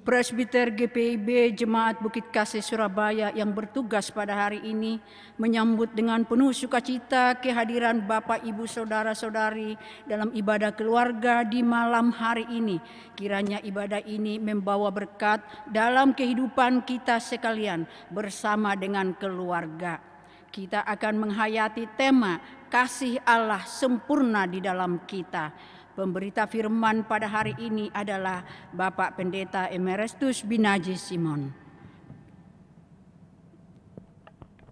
Presbiter GPIB Jemaat Bukit Kasih Surabaya yang bertugas pada hari ini menyambut dengan penuh sukacita kehadiran Bapak Ibu Saudara-saudari dalam ibadah keluarga di malam hari ini. Kiranya ibadah ini membawa berkat dalam kehidupan kita sekalian bersama dengan keluarga. Kita akan menghayati tema kasih Allah sempurna di dalam kita. Pemberita firman pada hari ini adalah Bapak Pendeta Emeritus Binaji Simon.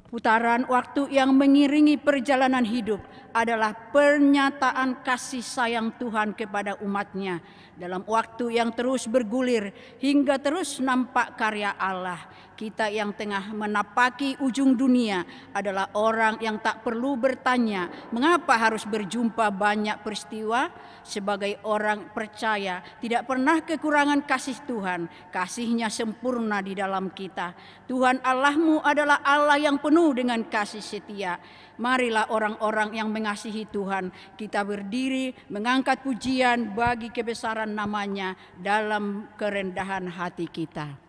Putaran waktu yang mengiringi perjalanan hidup adalah pernyataan kasih sayang Tuhan kepada umatnya dalam waktu yang terus bergulir hingga terus nampak karya Allah. Kita yang tengah menapaki ujung dunia adalah orang yang tak perlu bertanya mengapa harus berjumpa banyak peristiwa. Sebagai orang percaya tidak pernah kekurangan kasih Tuhan. Kasih-Nya sempurna di dalam kita. Tuhan Allahmu adalah Allah yang penuh dengan kasih setia. Marilah orang-orang yang mengasihi Tuhan, kita berdiri mengangkat pujian bagi kebesaran nama-Nya dalam kerendahan hati kita.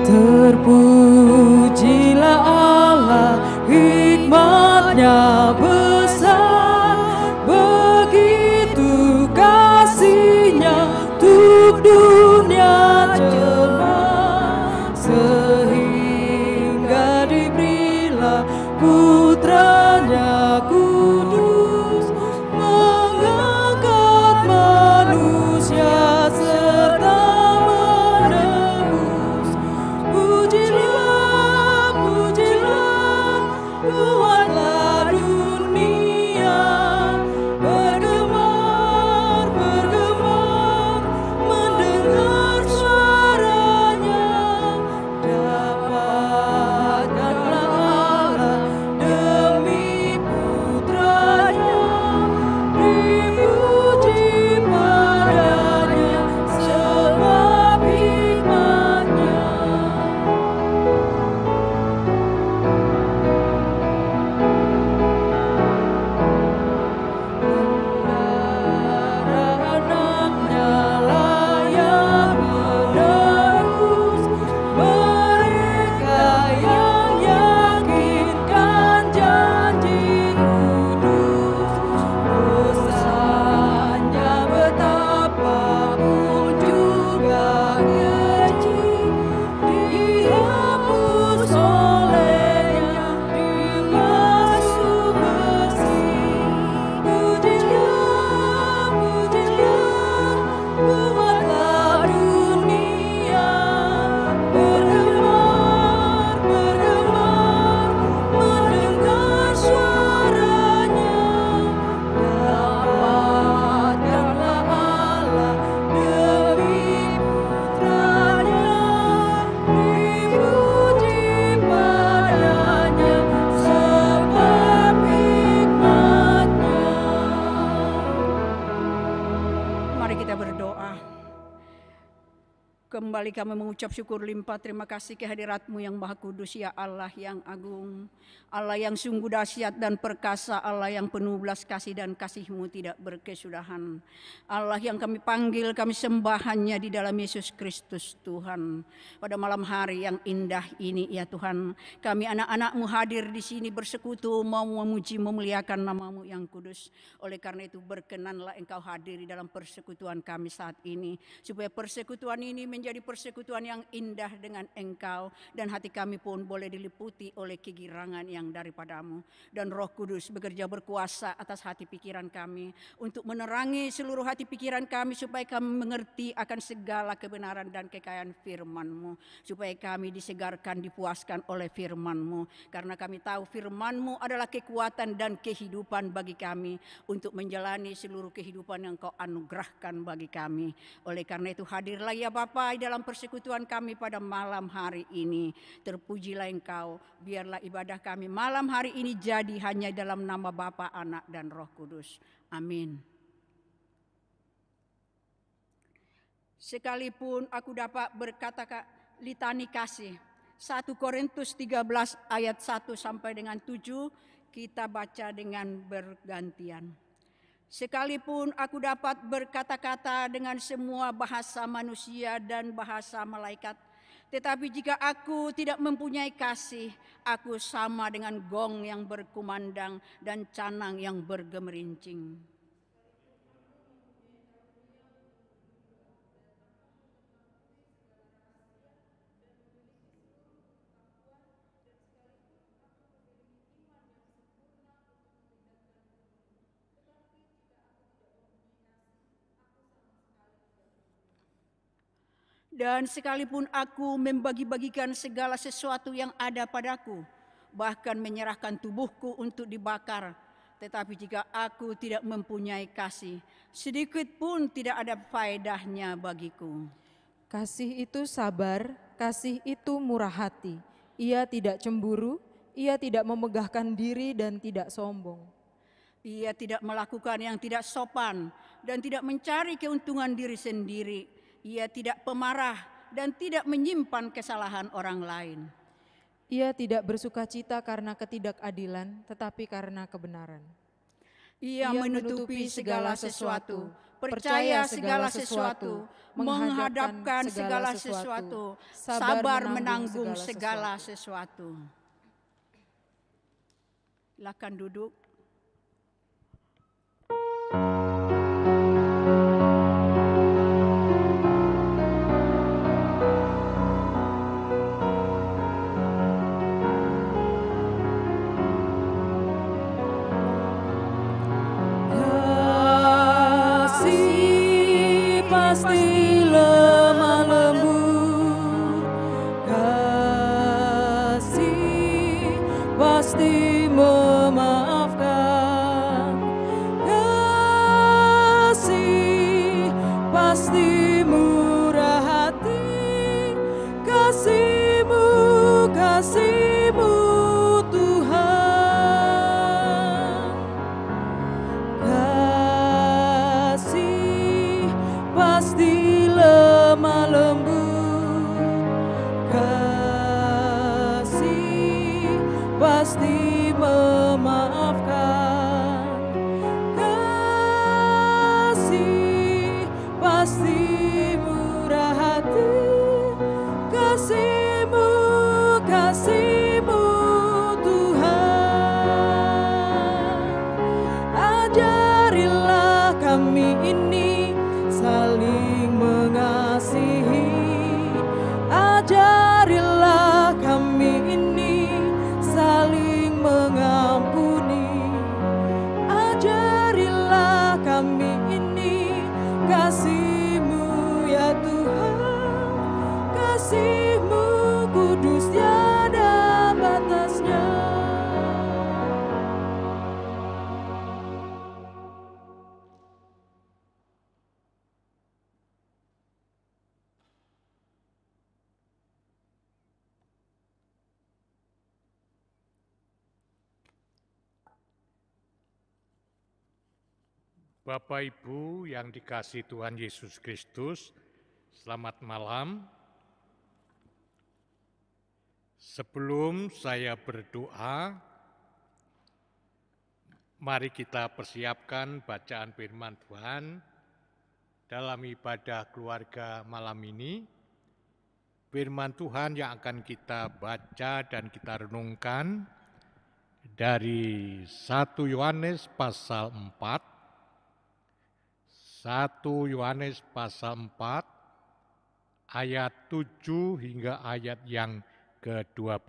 Terpujilah Allah, hikmat-Nya besar, begitu kasih-Nya untuk dunia jemaat, sehingga diberilah Putra-Nya kudus, mengangkat manusia serta menebus. Pujilah, pujilah, buatlah dunia bergemar, bergemar, mendengar suaranya. Dapatkanlah Allah demi Putra-Nya, dipuji padanya sebab hikmat-Nya. Anaknya layak menerus mereka yang yakinkan janji kudus. Dosanya betapapun juga kecil, dihapus oleh-Nya, dibasuh bersih. Pujilah, pujilah, buatlah dunia bergemar, bergemar, mendengar suaranya. Dapatkanlah Allah demi Putra-Nya, dipuji padanya sebab hikmat-Nya. Mari kita berdoa. Kembali kami mengucap syukur limpah terima kasih kehadirat-Mu yang Maha Kudus, ya Allah yang agung, Allah yang sungguh dahsyat dan perkasa, Allah yang penuh belas kasih dan kasih-Mu tidak berkesudahan. Allah yang kami panggil, kami sembah hanya di dalam Yesus Kristus Tuhan. Pada malam hari yang indah ini ya Tuhan, kami anak-anak-Mu hadir di sini bersekutu mau memuji memuliakan nama-Mu yang kudus. Oleh karena itu berkenanlah Engkau hadir di dalam persekutuan kami saat ini, supaya persekutuan ini menjadi persekutuan yang indah dengan Engkau, dan hati kami pun boleh diliputi oleh kegirangan yang daripada-Mu. Dan Roh Kudus bekerja berkuasa atas hati pikiran kami untuk menerangi seluruh hati pikiran kami, supaya kami mengerti akan segala kebenaran dan kekayaan firman-Mu, supaya kami disegarkan, dipuaskan oleh firman-Mu, karena kami tahu firman-Mu adalah kekuatan dan kehidupan bagi kami untuk menjalani seluruh kehidupan yang Kau anugerahkan bagi kami. Oleh karena itu hadirlah ya Bapa dalam persekutuan kami pada malam hari ini. Terpujilah Engkau, biarlah ibadah kami malam hari ini jadi hanya dalam nama Bapa, Anak, dan Roh Kudus. Amin. Sekalipun aku dapat litani kasih. 1 Korintus 13 ayat 1 sampai dengan 7 kita baca dengan bergantian. Sekalipun aku dapat berkata-kata dengan semua bahasa manusia dan bahasa malaikat, tetapi jika aku tidak mempunyai kasih, aku sama dengan gong yang berkumandang dan canang yang bergemerincing. Dan sekalipun aku membagi-bagikan segala sesuatu yang ada padaku, bahkan menyerahkan tubuhku untuk dibakar, tetapi jika aku tidak mempunyai kasih, sedikit pun tidak ada faedahnya bagiku. Kasih itu sabar, kasih itu murah hati. Ia tidak cemburu, ia tidak memegahkan diri dan tidak sombong. Ia tidak melakukan yang tidak sopan dan tidak mencari keuntungan diri sendiri. Ia tidak pemarah dan tidak menyimpan kesalahan orang lain. Ia tidak bersukacita karena ketidakadilan, tetapi karena kebenaran. Ia menutupi segala sesuatu, percaya segala sesuatu, menghadapkan segala sesuatu, sabar menanggung segala sesuatu. Silakan duduk. Kasih pasti lemah lembut, kasih pasti memaafkan, kasih pasti murah hati, kasih-Mu, kasih-Mu Tuhan. Kasih pasti lemah lembut, kasih pasti memaafkan, kasih pasti murah hati, kasih-Mu, kasih-Mu Tuhan. Ajarilah kami ini saling mengasihi, ajarilah kami ini saling mengampuni, ajarilah kami ini kasih-Mu ya Tuhan, kasih-Mu kudus tiada batasnya. Bapak Ibu yang dikasihi Tuhan Yesus Kristus, selamat malam. Sebelum saya berdoa, mari kita persiapkan bacaan firman Tuhan dalam ibadah keluarga malam ini. Firman Tuhan yang akan kita baca dan kita renungkan dari 1 Yohanes pasal 4, 1 Yohanes pasal 4 ayat 7 hingga ayat yang ke-12.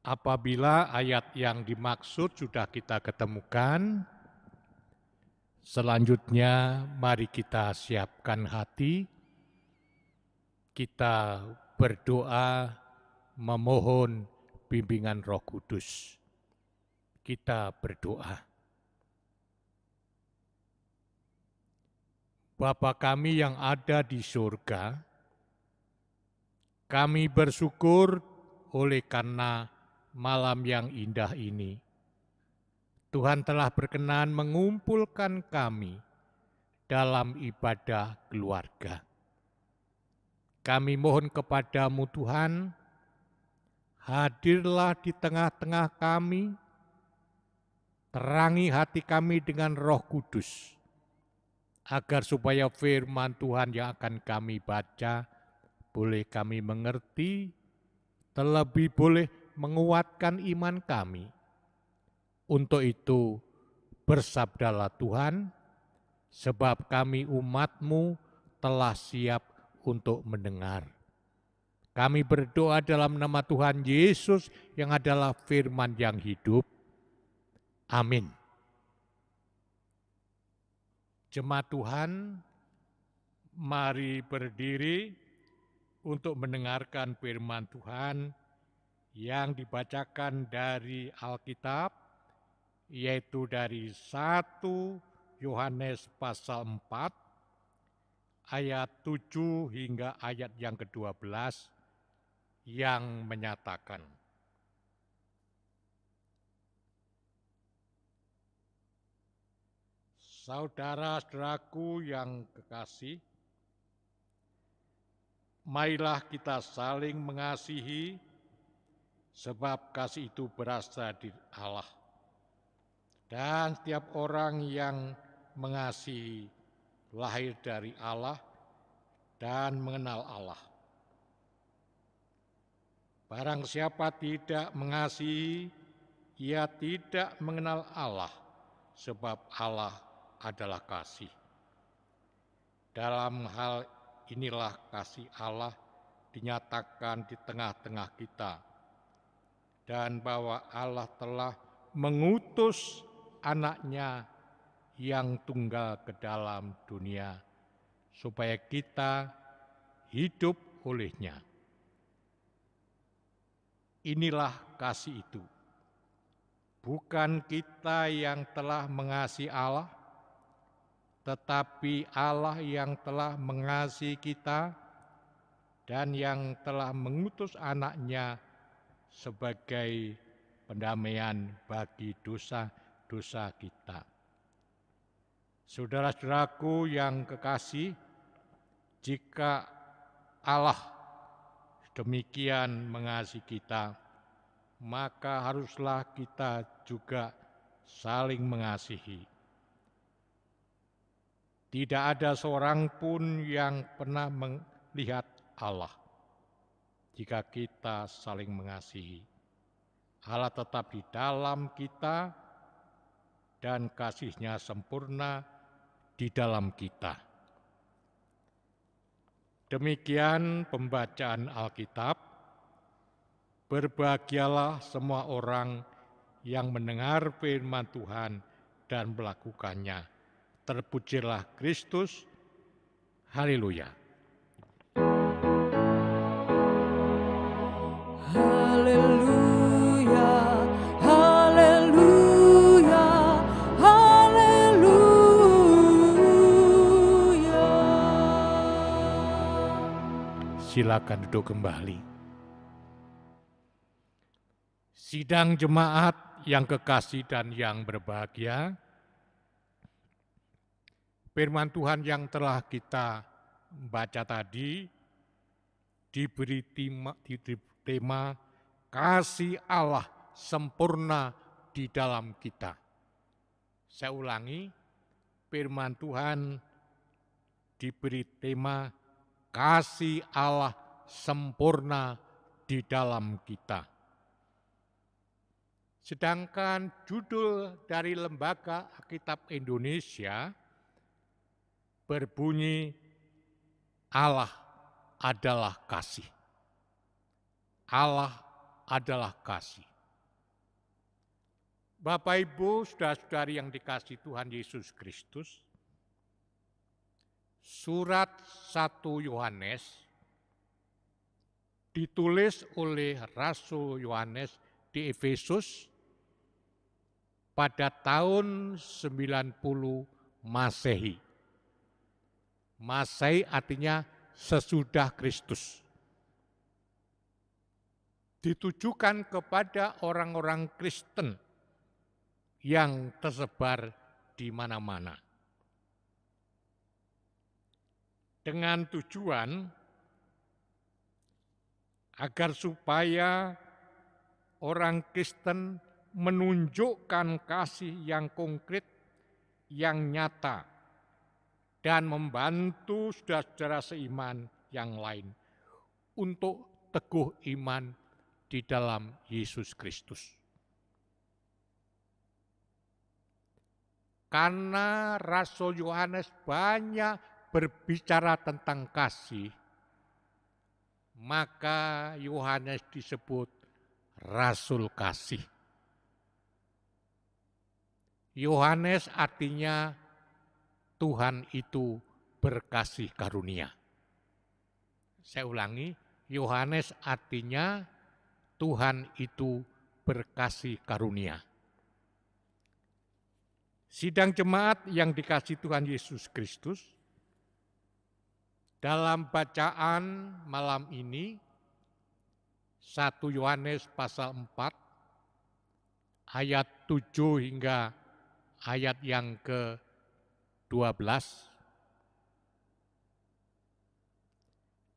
Apabila ayat yang dimaksud sudah kita ketemukan, selanjutnya mari kita siapkan hati, kita berdoa memohon bimbingan Roh Kudus. Kita berdoa. Bapa kami yang ada di surga, kami bersyukur oleh karena malam yang indah ini. Tuhan telah berkenan mengumpulkan kami dalam ibadah keluarga. Kami mohon kepadamu Tuhan, hadirlah di tengah-tengah kami, terangi hati kami dengan Roh Kudus, agar supaya firman Tuhan yang akan kami baca boleh kami mengerti, terlebih boleh menguatkan iman kami. Untuk itu bersabdalah Tuhan, sebab kami umat-Mu telah siap untuk mendengar. Kami berdoa dalam nama Tuhan Yesus yang adalah firman yang hidup. Amin. Jemaat Tuhan, mari berdiri untuk mendengarkan firman Tuhan yang dibacakan dari Alkitab, yaitu dari 1 Yohanes pasal 4, ayat 7 hingga ayat yang ke-12 yang menyatakan, saudara-saudaraku yang kekasih, marilah kita saling mengasihi, sebab kasih itu berasal dari Allah. Dan setiap orang yang mengasihi lahir dari Allah dan mengenal Allah. Barang siapa tidak mengasihi, ia tidak mengenal Allah, sebab Allah adalah kasih. Dalam hal inilah kasih Allah dinyatakan di tengah-tengah kita, dan bahwa Allah telah mengutus Anak-Nya yang tunggal ke dalam dunia, supaya kita hidup olehnya. Inilah kasih itu. Bukan kita yang telah mengasihi Allah, tetapi Allah yang telah mengasihi kita dan yang telah mengutus Anak-Nya sebagai pendamaian bagi dosa-dosa kita. Saudara-saudaraku yang kekasih, jika Allah demikian mengasihi kita, maka haruslah kita juga saling mengasihi. Tidak ada seorang pun yang pernah melihat Allah jika kita saling mengasihi. Allah tetap di dalam kita dan kasih-Nya sempurna di dalam kita. Demikian pembacaan Alkitab. Berbahagialah semua orang yang mendengar firman Tuhan dan melakukannya. Terpujilah Kristus. Haleluya. Haleluya, haleluya, haleluya. Silakan duduk kembali. Sidang jemaat yang kekasih dan yang berbahagia, firman Tuhan yang telah kita baca tadi diberi tema kasih Allah sempurna di dalam kita. Saya ulangi, firman Tuhan diberi tema kasih Allah sempurna di dalam kita. Sedangkan judul dari Lembaga Alkitab Indonesia berbunyi Allah adalah kasih. Allah adalah kasih. Bapak, Ibu, saudara-saudari yang dikasihi Tuhan Yesus Kristus, surat 1 Yohanes ditulis oleh Rasul Yohanes di Efesus pada tahun 90 Masehi. Masehi artinya sesudah Kristus. Ditujukan kepada orang-orang Kristen yang tersebar di mana-mana. Dengan tujuan agar supaya orang Kristen menunjukkan kasih yang konkret, yang nyata, dan membantu saudara-saudara seiman yang lain untuk teguh iman di dalam Yesus Kristus. Karena Rasul Yohanes banyak berbicara tentang kasih, maka Yohanes disebut Rasul Kasih. Yohanes artinya Tuhan itu berkasih karunia. Saya ulangi, Yohanes artinya Tuhan itu berkasih karunia. Sidang jemaat yang dikasihi Tuhan Yesus Kristus, dalam bacaan malam ini 1 Yohanes pasal 4 ayat 7 hingga ayat yang ke-12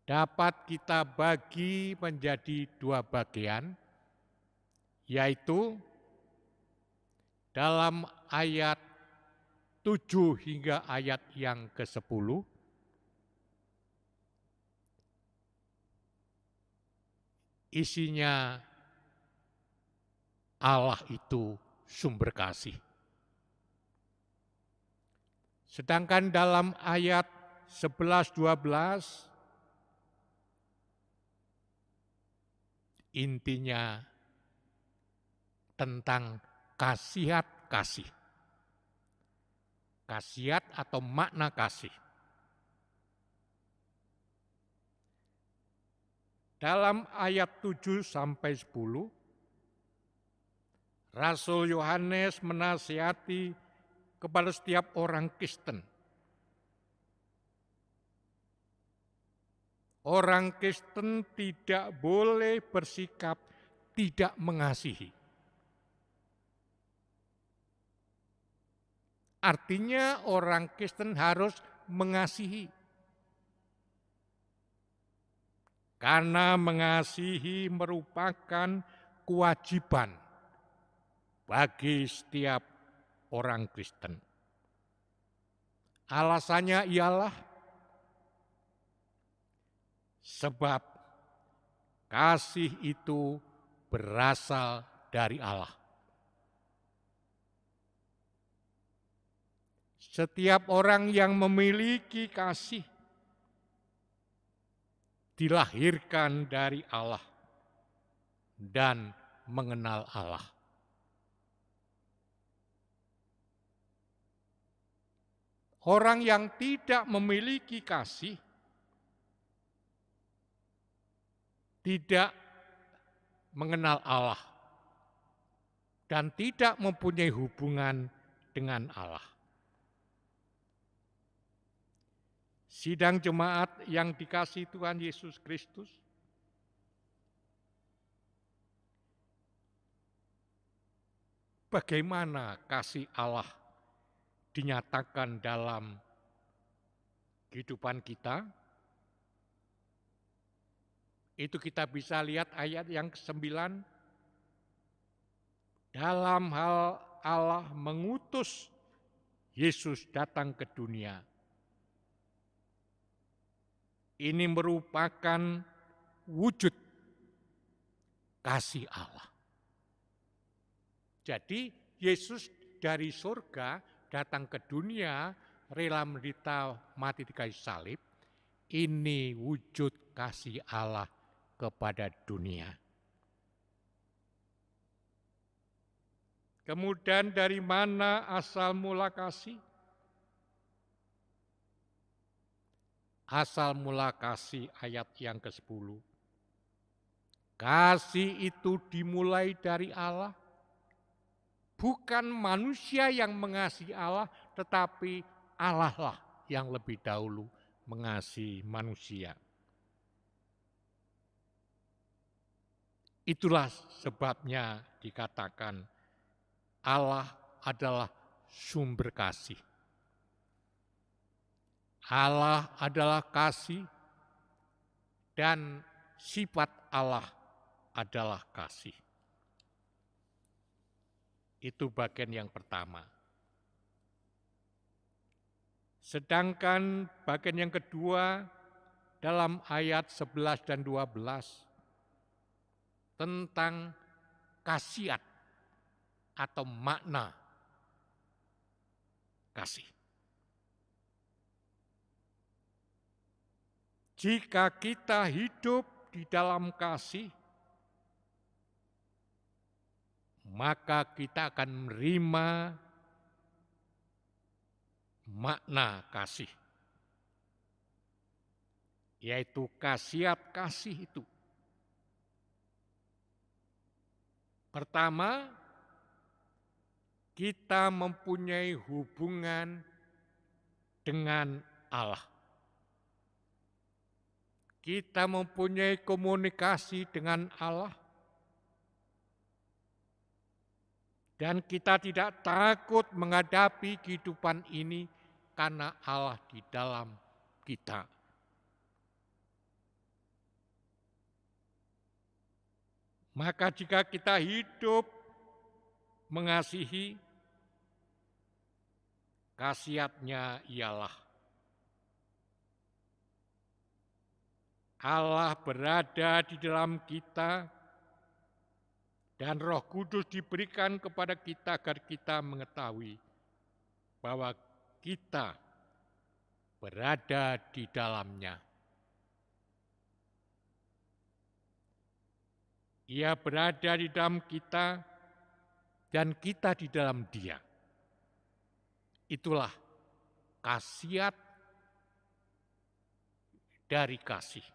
dapat kita bagi menjadi dua bagian, yaitu dalam ayat 7 hingga ayat yang ke-10, isinya Allah itu sumber kasih. Sedangkan dalam ayat 11-12, intinya tentang khasiat kasih. Khasiat atau makna kasih. Dalam ayat 7-10, Rasul Yohanes menasihati kepada setiap orang Kristen. Orang Kristen tidak boleh bersikap tidak mengasihi. Artinya orang Kristen harus mengasihi. Karena mengasihi merupakan kewajiban bagi setiap orang Kristen. Alasannya ialah sebab kasih itu berasal dari Allah. Setiap orang yang memiliki kasih dilahirkan dari Allah dan mengenal Allah. Orang yang tidak memiliki kasih tidak mengenal Allah dan tidak mempunyai hubungan dengan Allah. Sidang jemaat yang dikasihi Tuhan Yesus Kristus, bagaimana kasih Allah dinyatakan dalam kehidupan kita? Itu kita bisa lihat ayat yang ke-9. Dalam hal Allah mengutus Yesus datang ke dunia. Ini merupakan wujud kasih Allah. Jadi Yesus dari surga datang ke dunia, rela menderita mati di kayu salib. Ini wujud kasih Allah kepada dunia. Kemudian dari mana asal mula kasih? Asal mula kasih ayat yang ke-10. Kasih itu dimulai dari Allah. Bukan manusia yang mengasihi Allah, tetapi Allah lah yang lebih dahulu mengasihi manusia. Itulah sebabnya dikatakan Allah adalah sumber kasih. Allah adalah kasih dan sifat Allah adalah kasih. Itu bagian yang pertama. Sedangkan bagian yang kedua dalam ayat 11 dan 12 tentang khasiat atau makna kasih. Jika kita hidup di dalam kasih, maka kita akan menerima makna kasih, yaitu khasiat kasih itu. Pertama, kita mempunyai hubungan dengan Allah. Kita mempunyai komunikasi dengan Allah. Dan kita tidak takut menghadapi kehidupan ini karena Allah di dalam kita. Maka jika kita hidup mengasihi, khasiatnya ialah Allah berada di dalam kita dan Roh Kudus diberikan kepada kita agar kita mengetahui bahwa kita berada di dalamnya. Ia berada di dalam kita dan kita di dalam Dia. Itulah khasiat dari kasih.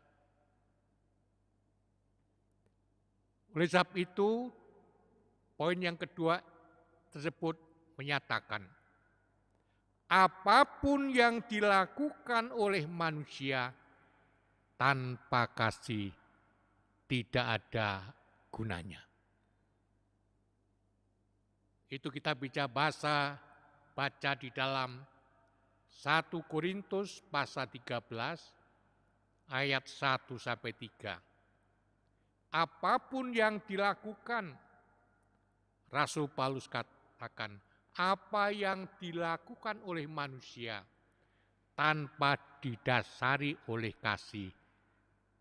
Oleh sebab itu, poin yang kedua tersebut menyatakan, apapun yang dilakukan oleh manusia tanpa kasih tidak ada gunanya. Itu kita baca di dalam 1 Korintus pasal 13 ayat 1 sampai 3. Apapun yang dilakukan, Rasul Paulus katakan, apa yang dilakukan oleh manusia tanpa didasari oleh kasih,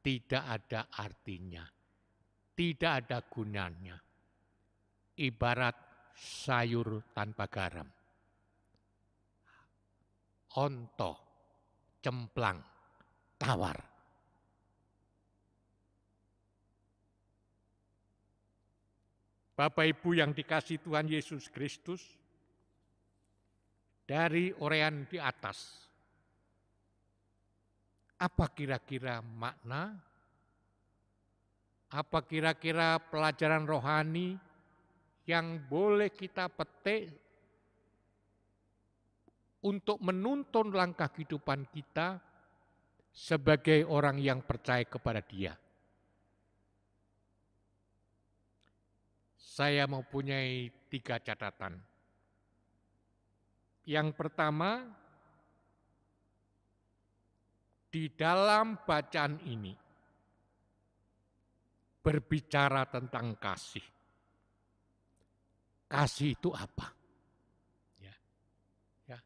tidak ada artinya, tidak ada gunanya. Ibarat sayur tanpa garam, onto, cemplang, tawar. Bapak Ibu yang dikasihi Tuhan Yesus Kristus, dari uraian di atas, apa kira-kira makna, apa kira-kira pelajaran rohani yang boleh kita petik untuk menuntun langkah kehidupan kita sebagai orang yang percaya kepada Dia? Saya mempunyai 3 catatan. Yang pertama, di dalam bacaan ini berbicara tentang kasih. Kasih itu apa? Ya.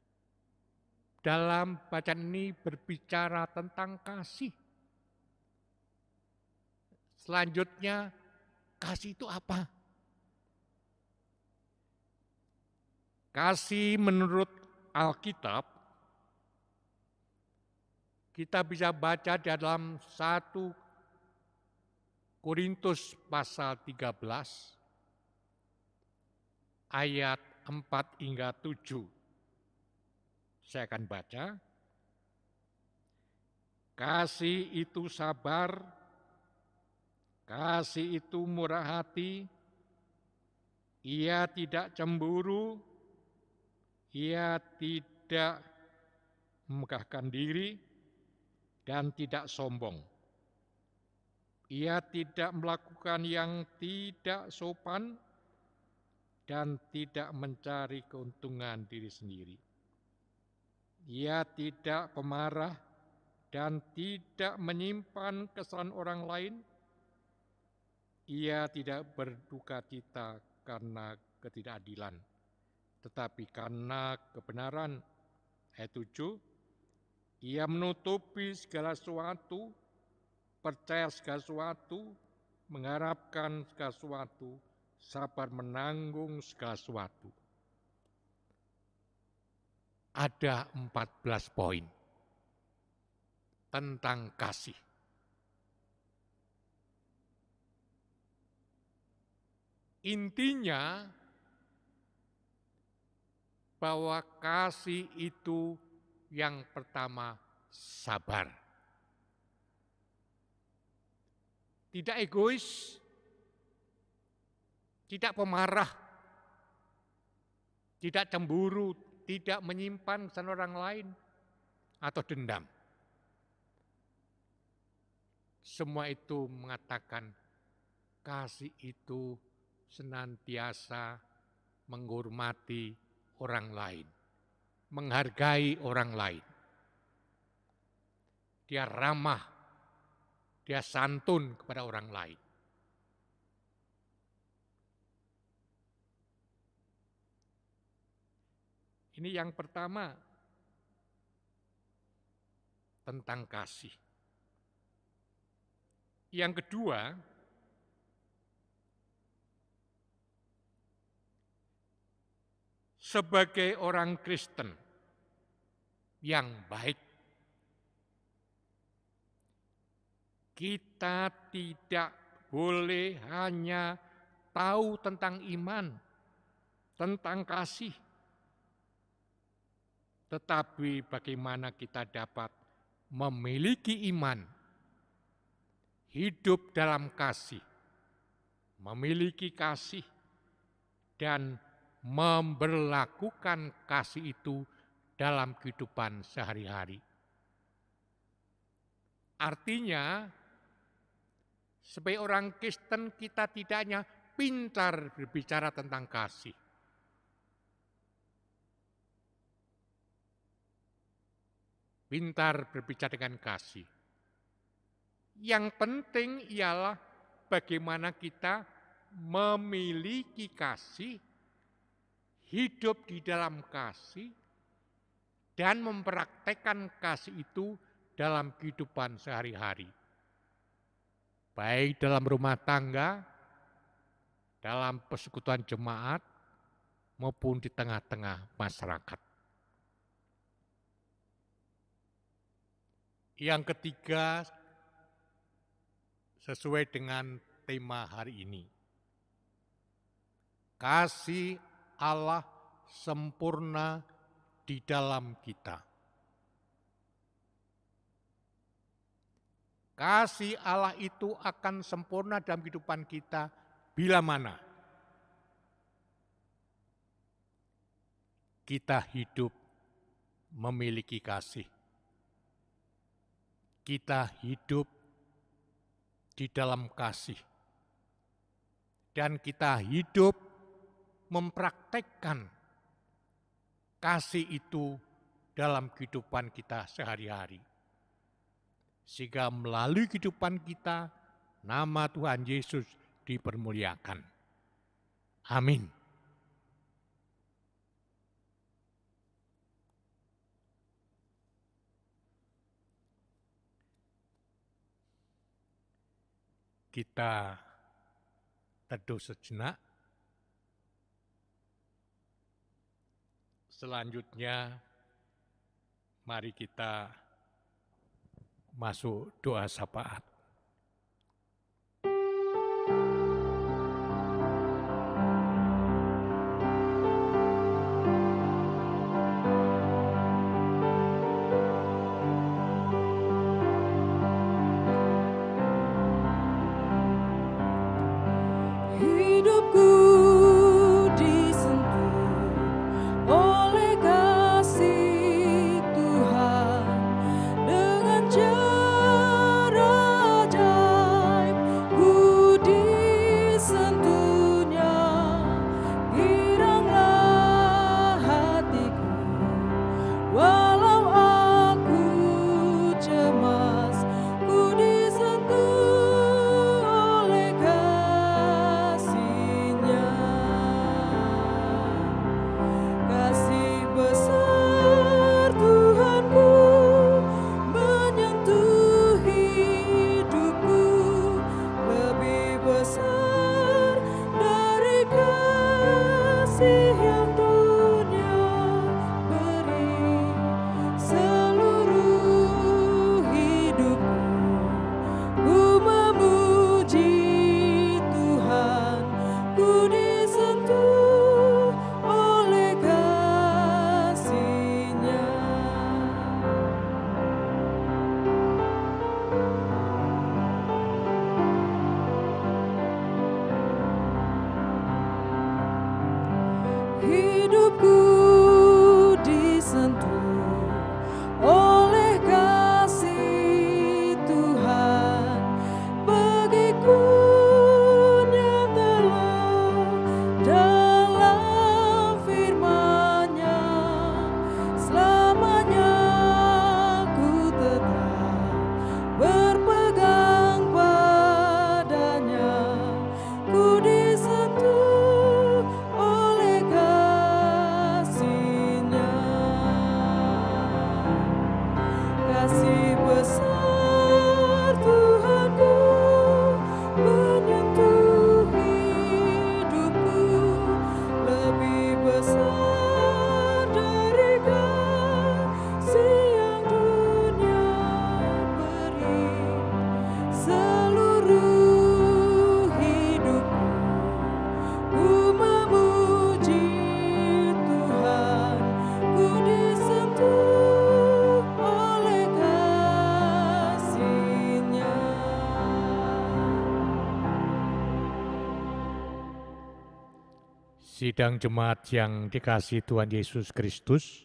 Dalam bacaan ini berbicara tentang kasih. Selanjutnya, kasih itu apa? Kasih menurut Alkitab, kita bisa baca dalam 1 Korintus pasal 13, ayat 4 hingga 7. Saya akan baca. Kasih itu sabar, kasih itu murah hati, ia tidak cemburu, ia tidak memegahkan diri dan tidak sombong. Ia tidak melakukan yang tidak sopan dan tidak mencari keuntungan diri sendiri. Ia tidak pemarah dan tidak menyimpan kesalahan orang lain. Ia tidak berduka cita karena ketidakadilan, tetapi karena kebenaran. Ayat 7, ia menutupi segala sesuatu, percaya segala sesuatu, mengharapkan segala sesuatu, sabar menanggung segala sesuatu. Ada 14 poin tentang kasih. Intinya bahwa kasih itu yang pertama sabar. Tidak egois, tidak pemarah, tidak cemburu, tidak menyimpan kesalahan orang lain atau dendam. Semua itu mengatakan kasih itu senantiasa menghormati orang lain, menghargai orang lain. Dia ramah, dia santun kepada orang lain. Ini yang pertama tentang kasih. Yang kedua, sebagai orang Kristen yang baik, kita tidak boleh hanya tahu tentang iman, tentang kasih, tetapi bagaimana kita dapat memiliki iman, hidup dalam kasih, memiliki kasih, dan memberlakukan kasih itu dalam kehidupan sehari-hari. Artinya, sebagai orang Kristen kita tidak hanya pintar berbicara tentang kasih, pintar berbicara dengan kasih. Yang penting ialah bagaimana kita memiliki kasih, hidup di dalam kasih, dan mempraktekkan kasih itu dalam kehidupan sehari-hari. Baik dalam rumah tangga, dalam persekutuan jemaat, maupun di tengah-tengah masyarakat. Yang ketiga, sesuai dengan tema hari ini, kasih Allah sempurna di dalam kita. Kasih Allah itu akan sempurna dalam kehidupan kita bila mana kita hidup memiliki kasih. Kita hidup di dalam kasih. Dan kita hidup mempraktekkan kasih itu dalam kehidupan kita sehari-hari. Sehingga melalui kehidupan kita, nama Tuhan Yesus dipermuliakan. Amin. Kita teduh sejenak. Selanjutnya, mari kita masuk doa syafaat. Sentuhnya Sidang jemaat yang dikasihi Tuhan Yesus Kristus,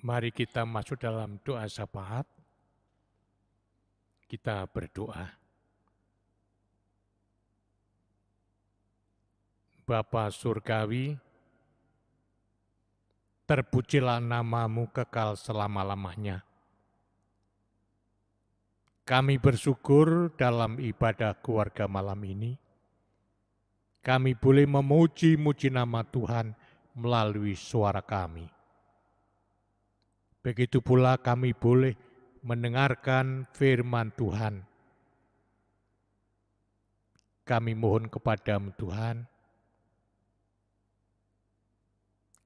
mari kita masuk dalam doa syafaat. Kita berdoa. Bapa Surgawi, terpujilah nama-Mu kekal selama-lamanya. Kami bersyukur dalam ibadah keluarga malam ini, kami boleh memuji-muji nama Tuhan melalui suara kami. Begitu pula kami boleh mendengarkan firman Tuhan. Kami mohon kepada-Mu Tuhan,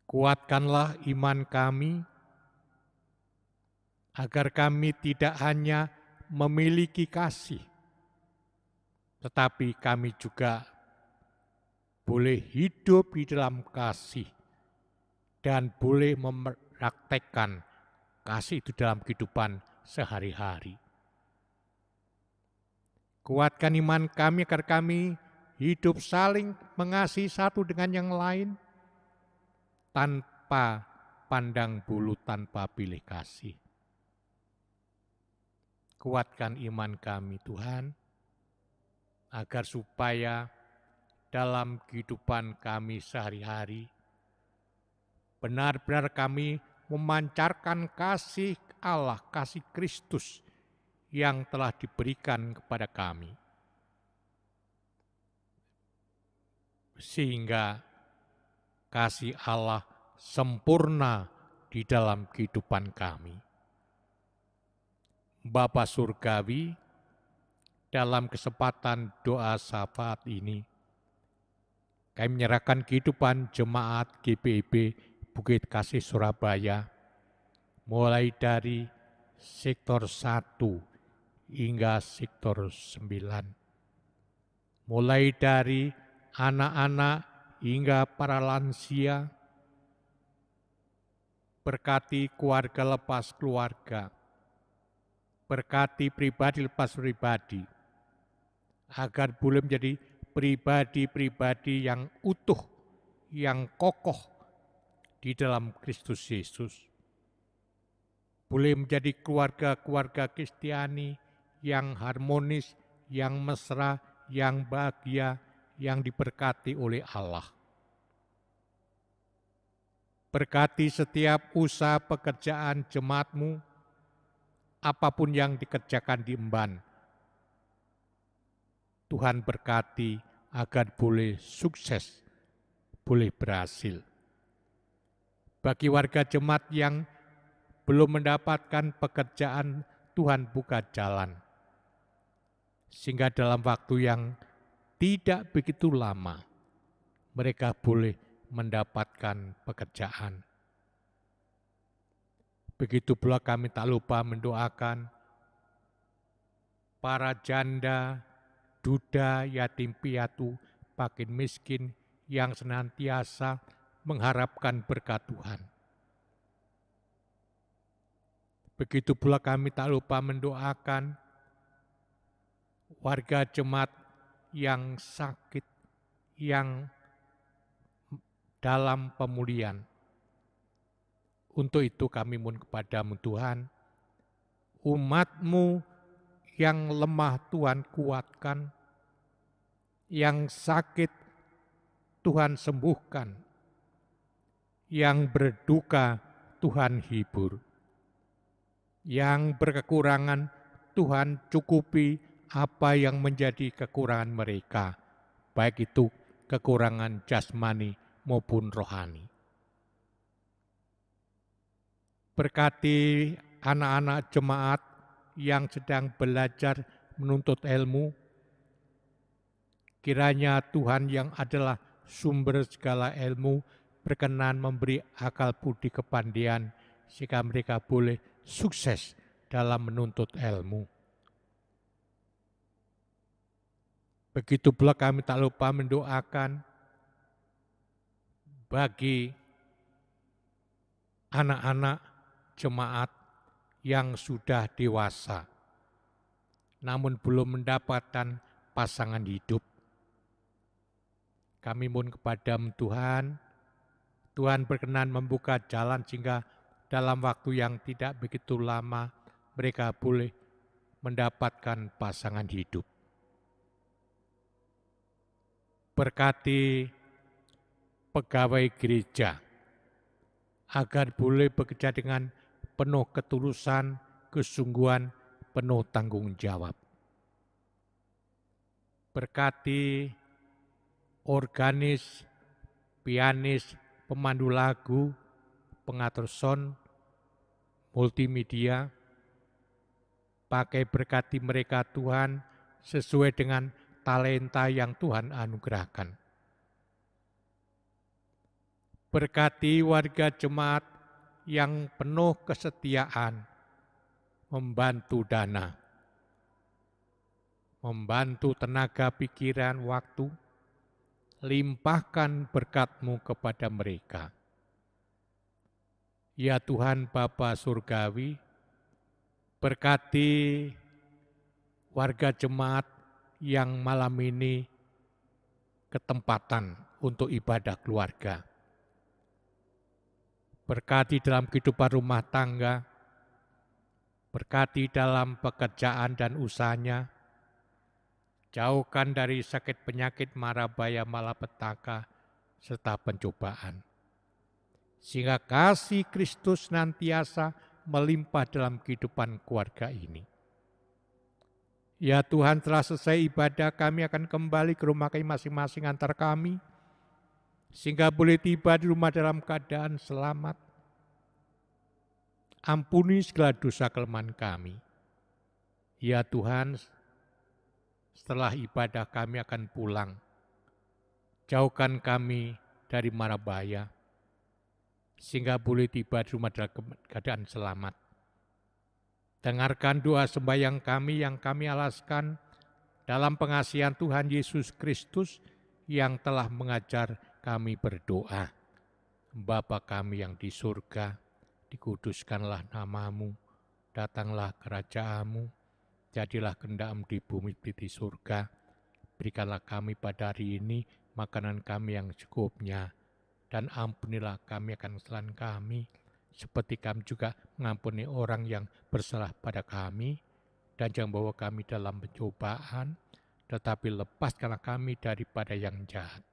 kuatkanlah iman kami, agar kami tidak hanya memiliki kasih, tetapi kami juga boleh hidup di dalam kasih dan boleh mempraktekkan kasih itu dalam kehidupan sehari-hari. Kuatkan iman kami agar kami hidup saling mengasihi satu dengan yang lain tanpa pandang bulu, tanpa pilih kasih. Kuatkan iman kami Tuhan, agar supaya dalam kehidupan kami sehari-hari, benar-benar kami memancarkan kasih Allah, kasih Kristus yang telah diberikan kepada kami. Sehingga kasih Allah sempurna di dalam kehidupan kami. Bapa Surgawi, dalam kesempatan doa syafaat ini, kami menyerahkan kehidupan jemaat GPIB Bukit Kasih Surabaya, mulai dari sektor 1 hingga sektor 9. Mulai dari anak-anak hingga para lansia, berkati keluarga lepas keluarga, berkati pribadi lepas pribadi, agar boleh menjadi pribadi-pribadi yang utuh, yang kokoh di dalam Kristus Yesus. Boleh menjadi keluarga-keluarga Kristiani yang harmonis, yang mesra, yang bahagia, yang diberkati oleh Allah. Berkati setiap usaha pekerjaan jemaat-Mu, apapun yang dikerjakan di emban. Tuhan berkati agar boleh sukses, boleh berhasil. Bagi warga jemaat yang belum mendapatkan pekerjaan, Tuhan buka jalan. Sehingga dalam waktu yang tidak begitu lama, mereka boleh mendapatkan pekerjaan. Begitu pula kami tak lupa mendoakan para janda, duda, yatim piatu, fakir miskin yang senantiasa mengharapkan berkat Tuhan. Begitu pula kami tak lupa mendoakan warga jemaat yang sakit, yang dalam pemulihan. Untuk itu kami mohon kepada-Mu Tuhan, umat-Mu yang lemah Tuhan kuatkan, yang sakit Tuhan sembuhkan, yang berduka Tuhan hibur, yang berkekurangan Tuhan cukupi apa yang menjadi kekurangan mereka, baik itu kekurangan jasmani maupun rohani. Berkati anak-anak jemaat yang sedang belajar menuntut ilmu, kiranya Tuhan yang adalah sumber segala ilmu berkenan memberi akal budi kepandaian sehingga mereka boleh sukses dalam menuntut ilmu. Begitu pula kami tak lupa mendoakan bagi anak-anak jemaat yang sudah dewasa, namun belum mendapatkan pasangan hidup. Kami mohon kepada-Mu Tuhan, Tuhan berkenan membuka jalan sehingga dalam waktu yang tidak begitu lama mereka boleh mendapatkan pasangan hidup. Berkati pegawai gereja agar boleh bekerja dengan penuh ketulusan, kesungguhan, penuh tanggung jawab. Berkati organis, pianis, pemandu lagu, pengatur sound, multimedia, pakai berkati mereka Tuhan sesuai dengan talenta yang Tuhan anugerahkan. Berkati warga jemaat yang penuh kesetiaan, membantu dana, membantu tenaga pikiran, waktu, limpahkan berkat-Mu kepada mereka. Ya Tuhan Bapa Surgawi, berkati warga jemaat yang malam ini ketempatan untuk ibadah keluarga. Berkati dalam kehidupan rumah tangga, berkati dalam pekerjaan dan usahanya, jauhkan dari sakit penyakit mara bahaya malapetaka serta pencobaan. Sehingga kasih Kristus senantiasa melimpah dalam kehidupan keluarga ini. Ya Tuhan, setelah selesai ibadah kami akan kembali ke rumah kami masing-masing antar kami, sehingga boleh tiba di rumah dalam keadaan selamat. Ampuni segala dosa kelemahan kami. Ya Tuhan, setelah ibadah kami akan pulang. Jauhkan kami dari mara bahaya, sehingga boleh tiba di rumah dalam keadaan selamat. Dengarkan doa sembahyang kami yang kami alaskan dalam pengasihan Tuhan Yesus Kristus yang telah mengajar kami berdoa. Bapa kami yang di surga, dikuduskanlah nama-Mu, datanglah kerajaan-Mu, jadilah kehendak-Mu di bumi seperti di surga. Berikanlah kami pada hari ini makanan kami yang secukupnya, dan ampunilah kami akan kesalahan kami, seperti kami juga mengampuni orang yang bersalah pada kami, dan jangan bawa kami dalam pencobaan, tetapi lepaskanlah kami daripada yang jahat.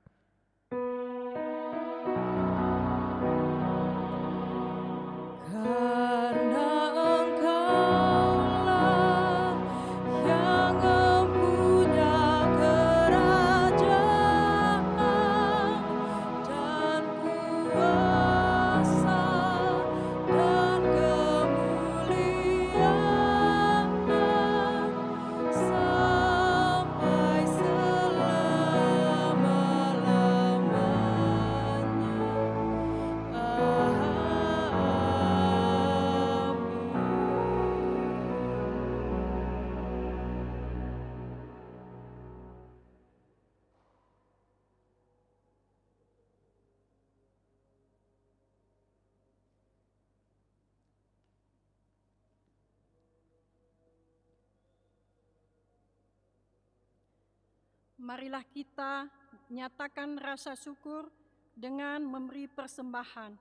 Marilah kita nyatakan rasa syukur dengan memberi persembahan.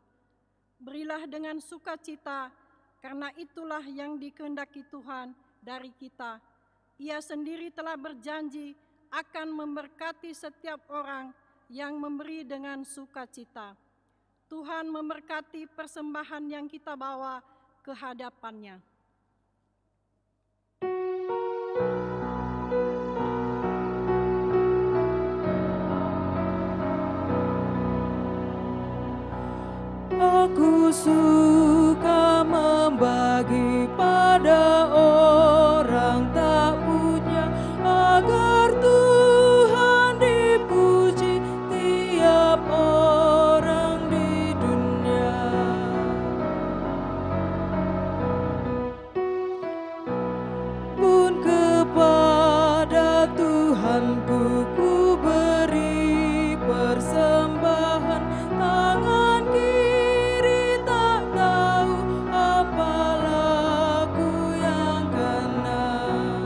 Berilah dengan sukacita, karena itulah yang dikehendaki Tuhan dari kita. Ia sendiri telah berjanji akan memberkati setiap orang yang memberi dengan sukacita. Tuhan memberkati persembahan yang kita bawa ke hadapan-Nya. Aku suka membagi pada orang tak punya, agar Tuhan dipuji tiap orang di dunia. Pun kepada Tuhanku ku beri persembahan, tangan kiri tak tahu apa laku yang kanan.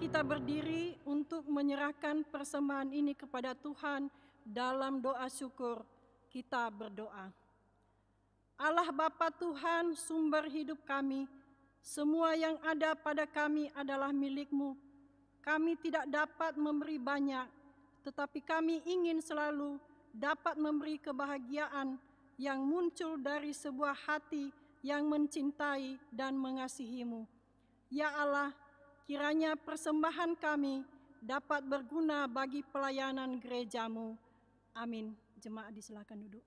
kita berdiri untuk menyerahkan persembahan ini kepada Tuhan dalam doa syukur, kita berdoa. Allah Bapa Tuhan, sumber hidup kami, semua yang ada pada kami adalah milik-Mu. Kami tidak dapat memberi banyak, tetapi kami ingin selalu dapat memberi kebahagiaan yang muncul dari sebuah hati yang mencintai dan mengasihi-Mu. Ya Allah, kiranya persembahan kami dapat berguna bagi pelayanan gereja-Mu. Amin. Jemaat disilakan duduk.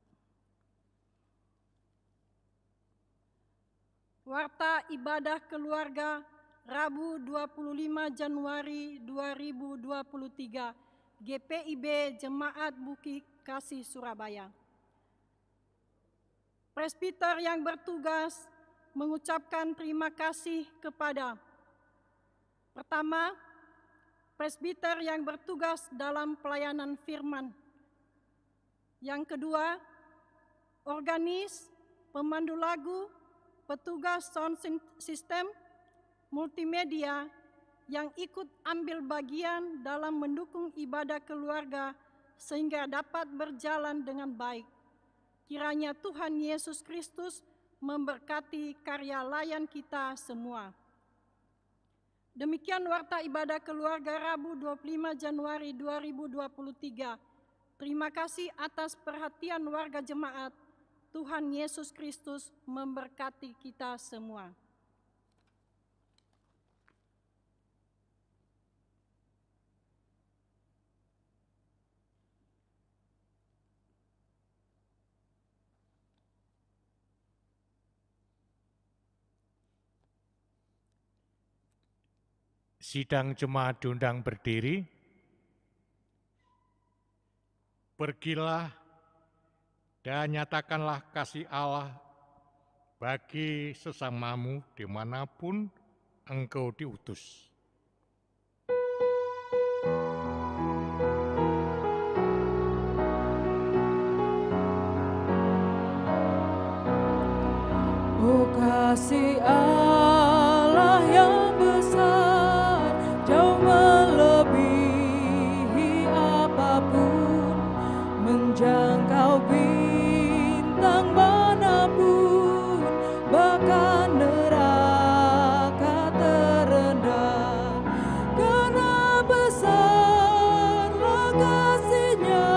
Warta Ibadah Keluarga Rabu 25 Januari 2023 GPIB Jemaat Bukit Kasih Surabaya. Presbiter yang bertugas mengucapkan terima kasih kepada pertama, presbiter yang bertugas dalam pelayanan firman. Yang kedua, organis, pemandu lagu, petugas sound system, multimedia yang ikut ambil bagian dalam mendukung ibadah keluarga sehingga dapat berjalan dengan baik. Kiranya Tuhan Yesus Kristus memberkati karya layan kita semua. Demikian Warta Ibadah Keluarga Rabu 25 Januari 2023. Terima kasih atas perhatian warga jemaat. Tuhan Yesus Kristus memberkati kita semua. Sidang jemaat diundang berdiri. Pergilah dan nyatakanlah kasih Allah bagi sesamamu dimanapun engkau diutus. Oh kasih Allah yang besar, jauh melebihi apapun, menjangkau bintang manapun, bahkan neraka terendah. Karena besarlah kasih-Nya,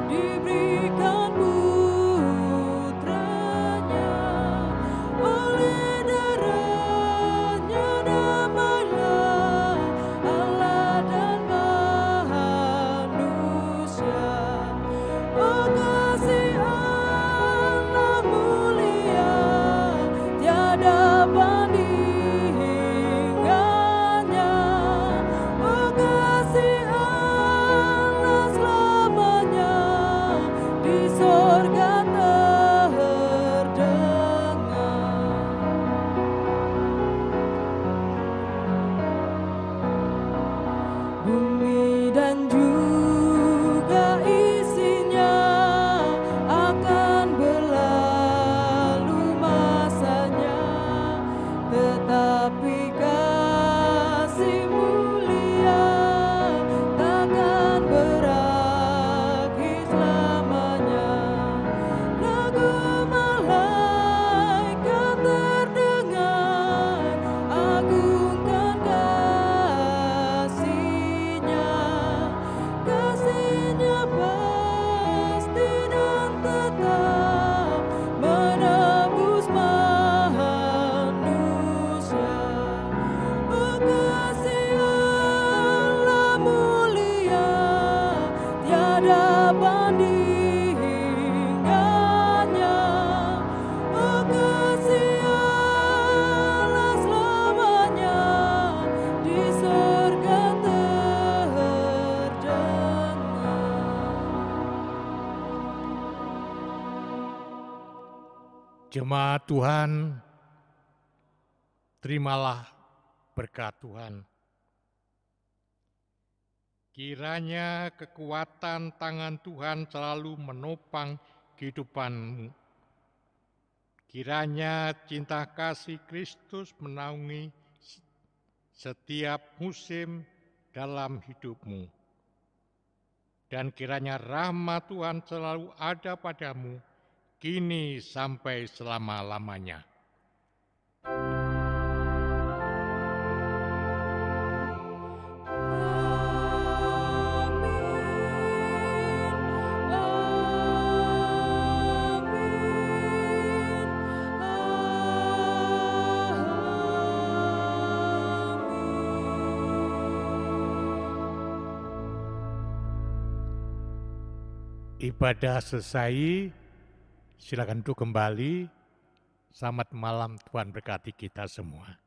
diberikan putranya. Oleh darahnya damailah Allah dan manusia. Oh kasih Allah mulia, tiada bandingannya. Oh kasih Allah selamanya, di sorga terdengar. Bumi dan juga isinya akan berlalu masanya, tetapi kasih mulia takkan berakhir selamanya. Lagu malaikat terdengar, agungkan kasih-Nya. Kasih-Nya pasti dan tetap menebus manusia. Oh kasih Allah mulia, tiada bandingannya. Oh kasih Allah selamanya, di sorga terdengar. Jemaat Tuhan, terimalah berkat Tuhan. Kiranya kekuatan tangan Tuhan selalu menopang kehidupanmu. Kiranya cinta kasih Kristus menaungi setiap musim dalam hidupmu. Dan kiranya rahmat Tuhan selalu ada padamu, kini sampai selama-lamanya. Ibadah selesai, silakan duduk kembali. Selamat malam, Tuhan berkati kita semua.